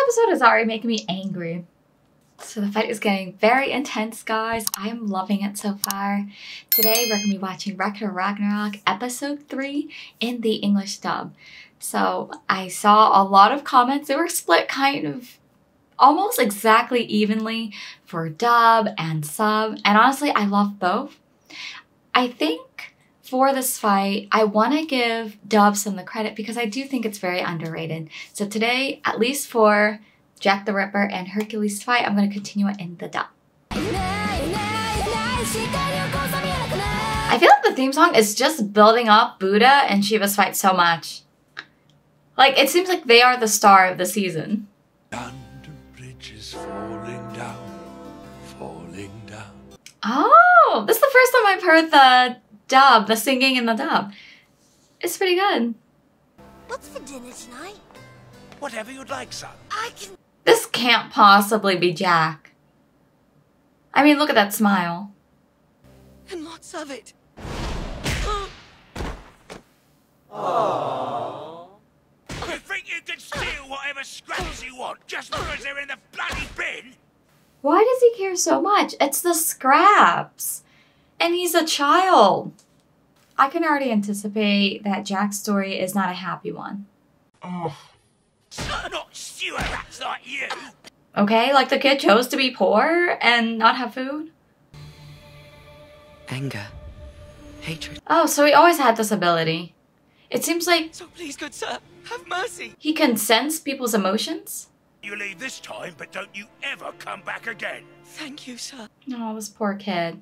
episode is already making me angry. So the fight is getting very intense, guys. I am loving it so far. Today we're going to be watching Record of Ragnarok Episode 3 in the English dub. So I saw a lot of comments. They were split kind of almost exactly evenly for dub and sub. And honestly, I love both. I think for this fight, I want to give dub some of the credit because I do think it's very underrated. So today, at least for Jack the Ripper and Hercules fight, I'm going to continue it in the dub. I feel like the theme song is just building up Buddha and Shiva's fight so much. Like, it seems like they are the star of the season. Bridges falling down, falling down. Oh, this is the first time I've heard the dub, the singing in the dub. It's pretty good. What's for dinner tonight? Whatever you'd like, son. This can't possibly be Jack. I mean, look at that smile. And lots of it. Aww. You think you can steal whatever scraps you want just because they're in the bloody bin? Why does he care so much? It's the scraps. And he's a child. I can already anticipate that Jack's story is not a happy one. Oh. Not sewer rats like you. Okay, like the kid chose to be poor and not have food? Anger. Hatred. Oh, so he always had this ability. It seems like... So please, good sir, have mercy. He can sense people's emotions? You leave this time, but don't you ever come back again. Thank you, sir. Oh, this poor kid.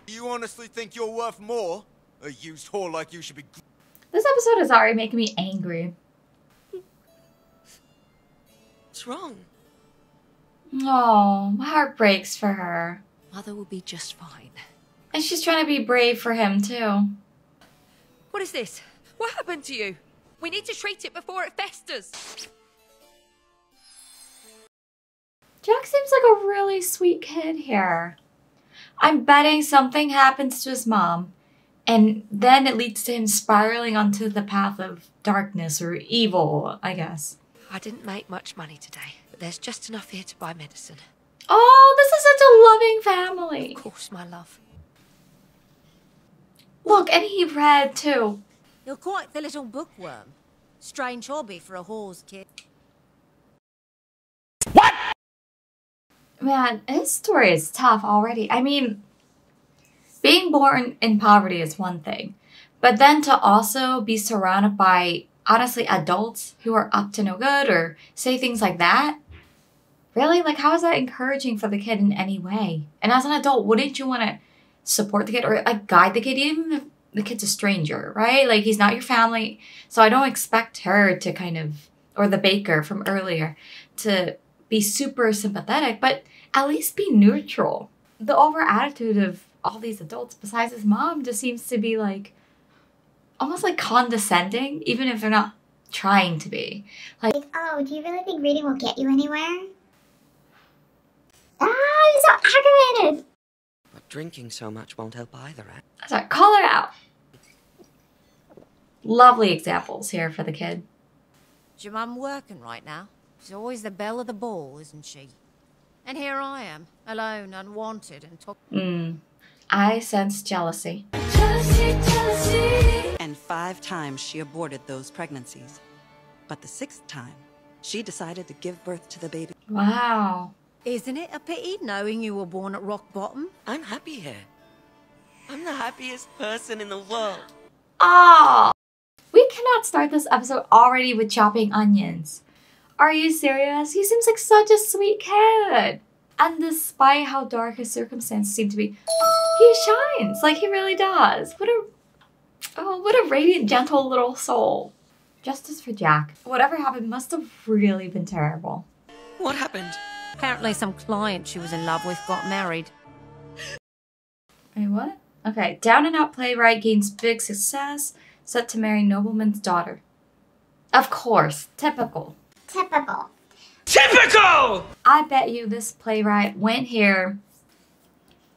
You honestly think you're worth more? A used whore like you should be... This episode is already making me angry. What's wrong? Oh, my heart breaks for her. Mother will be just fine. And she's trying to be brave for him, too. What is this? What happened to you? We need to treat it before it festers. Jack seems like a really sweet kid here. I'm betting something happens to his mom, and then it leads to him spiraling onto the path of darkness or evil, I guess. I didn't make much money today, but there's just enough here to buy medicine. Oh, this is such a loving family. Of course, my love. Look, and he read too. You're quite the little bookworm. Strange hobby for a whore's kid. What? Man, his story is tough already. I mean, being born in poverty is one thing, but then to also be surrounded by, honestly, adults who are up to no good or say things like that, really? Like, how is that encouraging for the kid in any way? And as an adult, wouldn't you want to support the kid or like guide the kid, even if the kid's a stranger, right? Like, he's not your family. So I don't expect her to kind of, or the baker from earlier, to be super sympathetic, but at least be neutral. The over attitude of all these adults, besides his mom, just seems to be like, almost like condescending, even if they're not trying to be. Like, oh, do you really think reading will get you anywhere? Ah, I'm so aggravated! But drinking so much won't help either, eh? Sorry, call her out. Lovely examples here for the kid. Is your mum working right now? She's always the belle of the ball, isn't she? And here I am, alone, unwanted, and talking. I sense jealousy. And 5 times she aborted those pregnancies. But the 6th time, she decided to give birth to the baby. Wow. Isn't it a pity knowing you were born at rock bottom? I'm happy here. I'm the happiest person in the world. Ah, we cannot start this episode already with chopping onions. Are you serious? He seems like such a sweet kid. And despite how dark his circumstances seem to be, he shines like he really does. What a radiant, gentle little soul. Justice for Jack. Whatever happened must have really been terrible. What happened? Apparently some client she was in love with got married. Wait, what? Okay, down and out playwright gains big success, set to marry nobleman's daughter. Of course, typical. Typical. Typical! I bet you this playwright went here,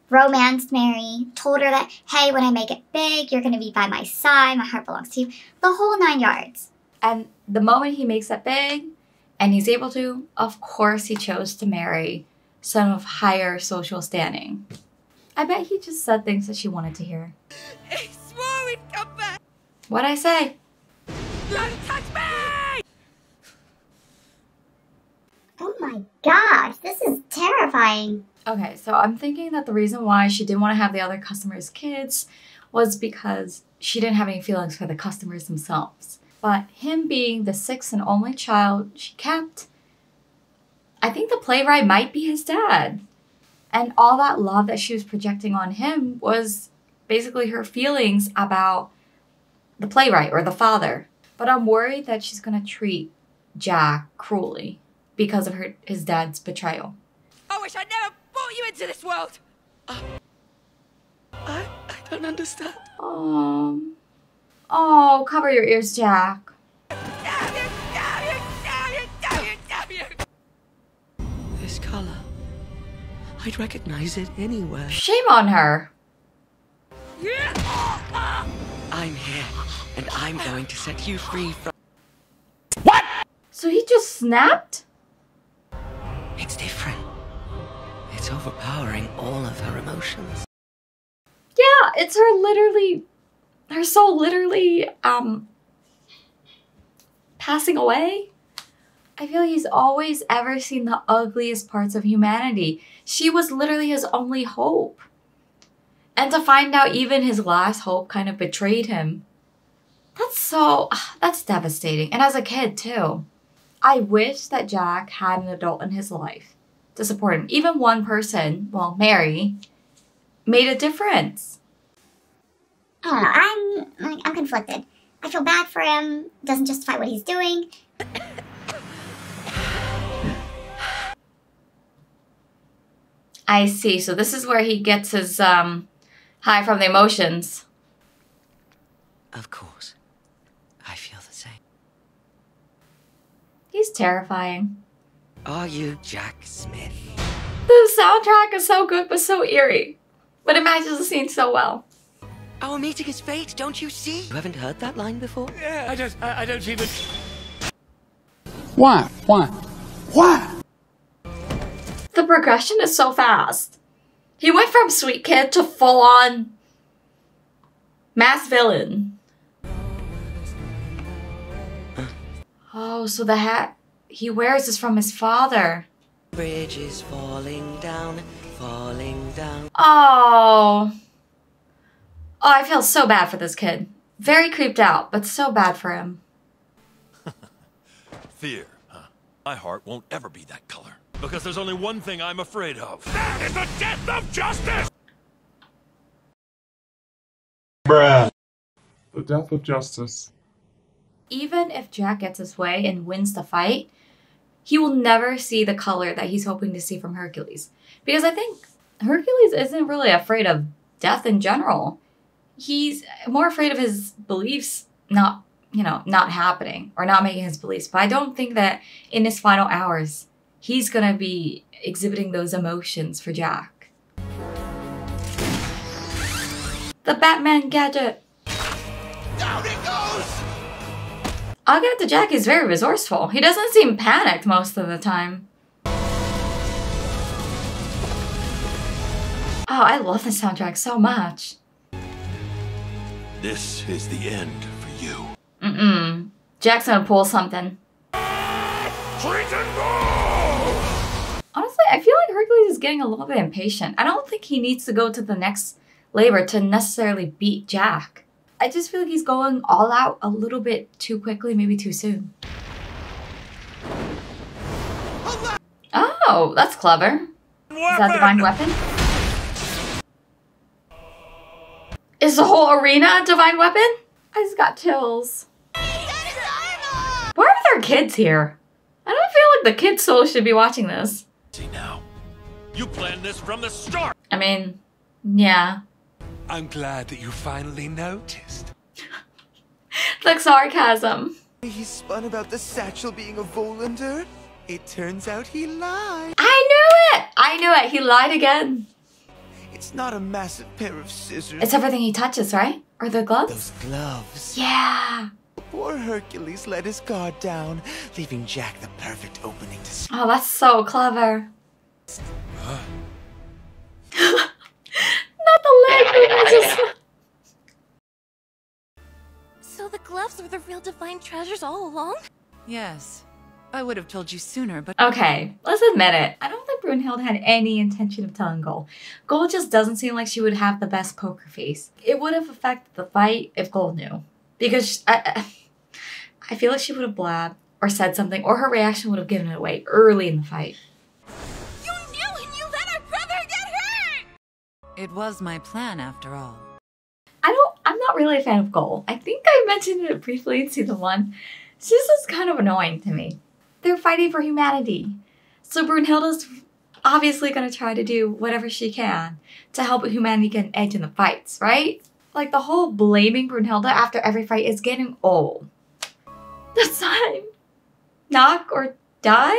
Romanced Mary, told her that, hey, when I make it big, you're gonna be by my side, my heart belongs to you. The whole 9 yards. And the moment he makes it big, and he's able to, of course he chose to marry someone of higher social standing. I bet he just said things that she wanted to hear. He swore he'd come back. What'd I say? Don't touch me! Oh my gosh, this is terrifying. Okay, so I'm thinking that the reason why she didn't want to have the other customers' kids was because she didn't have any feelings for the customers themselves. But him being the sixth and only child she kept, I think the playwright might be his dad. And all that love that she was projecting on him was basically her feelings about the playwright or the father. But I'm worried that she's going to treat Jack cruelly because of his dad's betrayal. I wish I'd never brought you into this world. I don't understand. Oh, cover your ears, Jack. Damn you, damn you, damn you, damn you, damn you. This color. I'd recognize it anywhere. Shame on her. I'm here, and I'm going to set you free from... So he just snapped? It's different. It's overpowering all of her emotions. Yeah, it's her soul literally, passing away. I feel like he's always ever seen the ugliest parts of humanity. She was literally his only hope. And to find out even his last hope kind of betrayed him. That's devastating. And as a kid too. I wish that Jack had an adult in his life to support him. Even one person, well, Mary, made a difference. I don't know, I'm conflicted. I feel bad for him, doesn't justify what he's doing. I see. So this is where he gets his high from the emotions. Of course. I feel the same. He's terrifying. Are you Jack Smith? The soundtrack is so good but so eerie. But it matches the scene so well. Our meeting is fate, don't you see? You haven't heard that line before? Yeah, I don't even... Why? The progression is so fast. He went from sweet kid to full-on mass villain. Oh, so the hat he wears is from his father. Bridge is falling down, falling down. Oh, I feel so bad for this kid. Very creeped out, but so bad for him. Fear, huh? My heart won't ever be that color. Because there's only one thing I'm afraid of. That is the death of justice! Bruh. The death of justice. Even if Jack gets his way and wins the fight, he will never see the color that he's hoping to see from Hercules. Because I think Hercules isn't really afraid of death in general. He's more afraid of his beliefs not happening or not making his beliefs. But I don't think that in his final hours, he's gonna be exhibiting those emotions for Jack. The Batman gadget. Down it goes! I'll get to Jack, he's very resourceful. He doesn't seem panicked most of the time. Oh, I love the soundtrack so much. This is the end for you. Jack's gonna pull something. Triton ball! Honestly, I feel like Hercules is getting a little bit impatient. I don't think he needs to go to the next labor to necessarily beat Jack. I just feel like he's going all out a little bit too quickly, maybe too soon. Oh, that's clever. Is that divine weapon? Is the whole arena a divine weapon? I just got chills. Why are there kids here? I don't feel like the kids' soul should be watching this. See now, you planned this from the start. I mean, yeah. I'm glad that you finally noticed. The sarcasm. He spun about the satchel being a Volander. It turns out he lied. I knew it! I knew it. He lied again. It's not a massive pair of scissors. It's everything he touches, right? Or the gloves? Those gloves. Yeah. Poor Hercules let his guard down, leaving Jack the perfect opening to... Oh, that's so clever. Not the leg movement, just... So the gloves were the real divine treasures all along? Yes. I would have told you sooner, but... Okay, let's admit it. I don't think Brunhilde had any intention of telling Gold. Gold just doesn't seem like she would have the best poker face. It would have affected the fight if Gold knew. Because I feel like she would have blabbed or said something, or her reaction would have given it away early in the fight. You knew and you let our brother get hurt! It was my plan after all. I'm not really a fan of Gold. I think I mentioned it briefly in season 1. She's just kind of annoying to me. They're fighting for humanity. So Brunhilde's obviously going to try to do whatever she can to help humanity get an edge in the fights, right? Like, the whole blaming Brunhilde after every fight is getting old. That's time. Knock or die?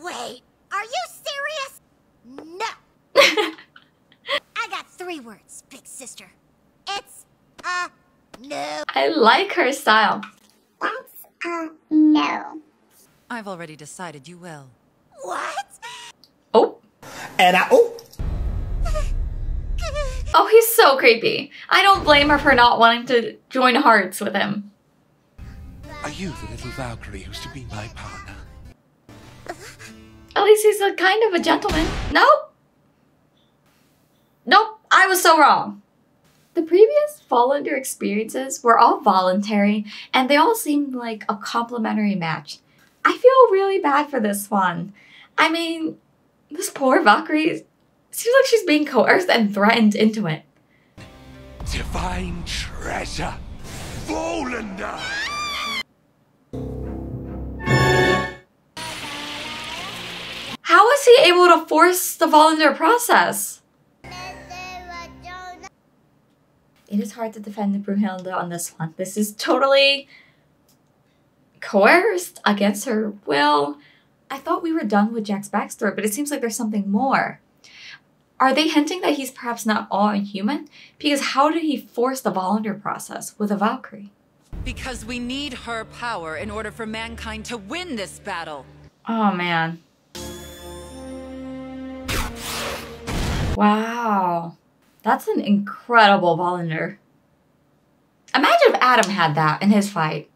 Wait, are you serious? No. I got 3 words, big sister. It's no. I like her style. That's no. I've already decided you will. What? Oh. And Oh, he's so creepy. I don't blame her for not wanting to join hearts with him. Are you the little Valkyrie who's to be my partner? At least he's a kind of a gentleman. Nope. Nope, I was so wrong. The previous Fall Under experiences were all voluntary, and they all seemed like a complimentary match. I feel really bad for this one. I mean, this poor Valkyrie seems like she's being coerced and threatened into it. Divine treasure! Volanda! How was he able to force the Volanda process? It is hard to defend Brunhilde on this one. This is totally coerced against her will. I thought we were done with Jack's backstory, but it seems like there's something more. Are they hinting that he's perhaps not all inhuman? Because how did he force the Volanda process with a Valkyrie? Because we need her power in order for mankind to win this battle. Oh, man. Wow. That's an incredible Volanda. Imagine if Adam had that in his fight.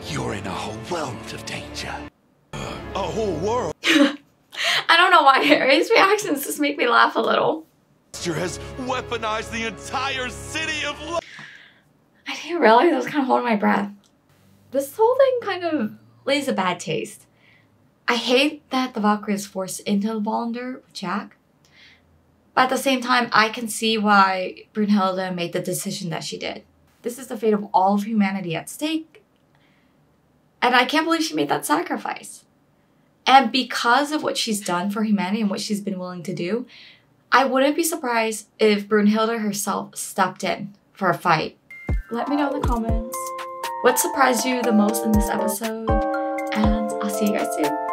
You're in a whole world of danger. A whole world? I don't know why his reactions just make me laugh a little. Has weaponized the entire city of love. I didn't realize I was kind of holding my breath. This whole thing kind of leaves a bad taste. I hate that the Valkyrie is forced into the Volanda with Jack. But at the same time, I can see why Brunhilde made the decision that she did. This is the fate of all of humanity at stake. And I can't believe she made that sacrifice. And because of what she's done for humanity and what she's been willing to do, I wouldn't be surprised if Brunhilde herself stepped in for a fight. Let me know in the comments what surprised you the most in this episode. And I'll see you guys soon.